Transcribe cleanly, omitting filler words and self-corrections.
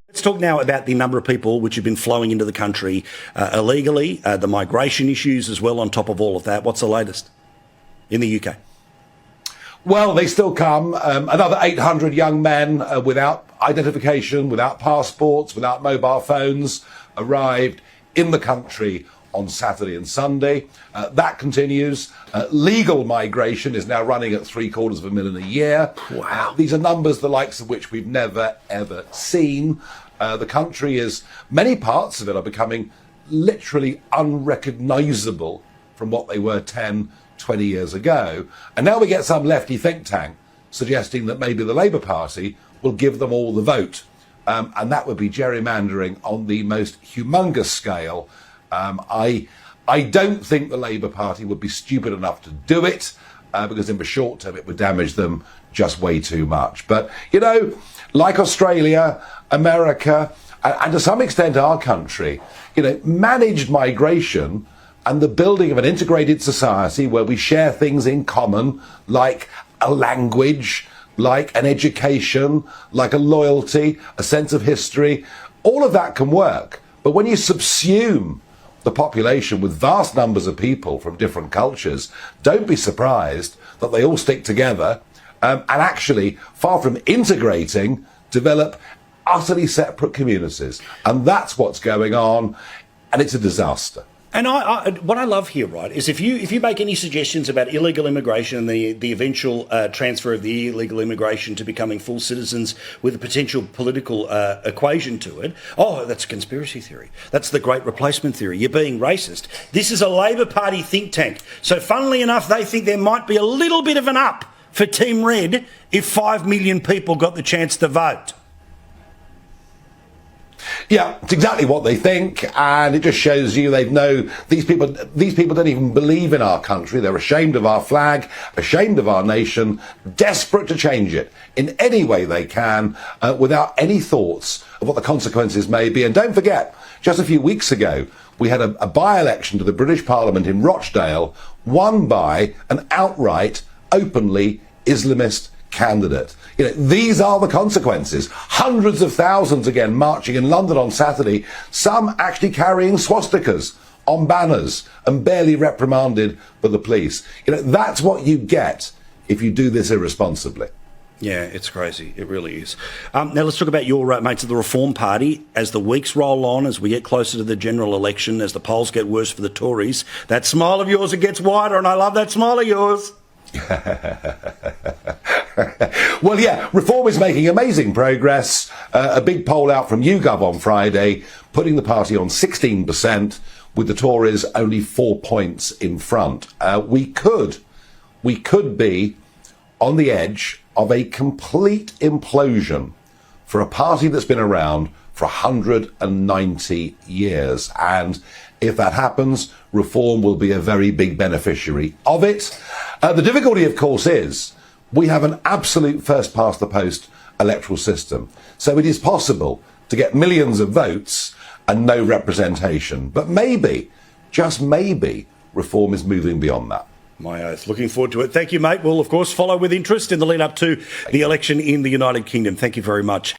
Let's talk now about the number of people which have been flowing into the country illegally, the migration issues as well on top of all of that. What's the latest in the UK? Well, they still come. Another 800 young men without identification, without passports, without mobile phones arrived in the country on Saturday and Sunday. That continues. Legal migration is now running at 750,000 a year. Wow. These are numbers the likes of which we've never, ever seen. The country is, many parts of it are becoming literally unrecognisable from what they were 10, 20 years ago. And now we get some lefty think tank suggesting that maybe the Labour Party will give them all the vote. And that would be gerrymandering on the most humongous scale. I don't think the Labour Party would be stupid enough to do it, because in the short term it would damage them just way too much. But, you know, like Australia, America, and to some extent our country, you know, managed migration and the building of an integrated society where we share things in common, like a language, like an education, like a loyalty, a sense of history, all of that can work. But when you subsume the population with vast numbers of people from different cultures, don't be surprised that they all stick together and actually, far from integrating, develop utterly separate communities. And that's what's going on, and it's a disaster. And what I love here, right, is if you make any suggestions about illegal immigration and the eventual transfer of the illegal immigration to becoming full citizens with a potential political equation to it, oh, that's a conspiracy theory. That's the great replacement theory. You're being racist. This is a Labor Party think tank. So funnily enough, they think there might be a little bit of an up for Team Red if 5 million people got the chance to vote. Yeah, it's exactly what they think, and it just shows you they know these people don't even believe in our country. They're ashamed of our flag, ashamed of our nation, desperate to change it in any way they can, without any thoughts of what the consequences may be. And don't forget, just a few weeks ago, we had a by-election to the British Parliament in Rochdale, won by an outright, openly Islamist candidate. You know, these are the consequences. Hundreds of thousands again marching in London on Saturday, some actually carrying swastikas on banners and barely reprimanded by the police. You know, that's what you get if you do this irresponsibly. Yeah, it's crazy. It really is. Now let's talk about your mates of the Reform Party. As the weeks roll on, as we get closer to the general election, as the polls get worse for the Tories, that smile of yours, it gets wider, and I love that smile of yours. Well, yeah, Reform is making amazing progress. A big poll out from YouGov on Friday, putting the party on 16%, with the Tories only 4 points in front. We could be on the edge of a complete implosion for a party that's been around for 190 years. And if that happens, Reform will be a very big beneficiary of it. The difficulty, of course, is we have an absolute first-past-the-post electoral system. So it is possible to get millions of votes and no representation. But maybe, just maybe, Reform is moving beyond that. My oath. Looking forward to it. Thank you, mate. We'll, of course, follow with interest in the lead-up to the election in the United Kingdom. Thank you very much.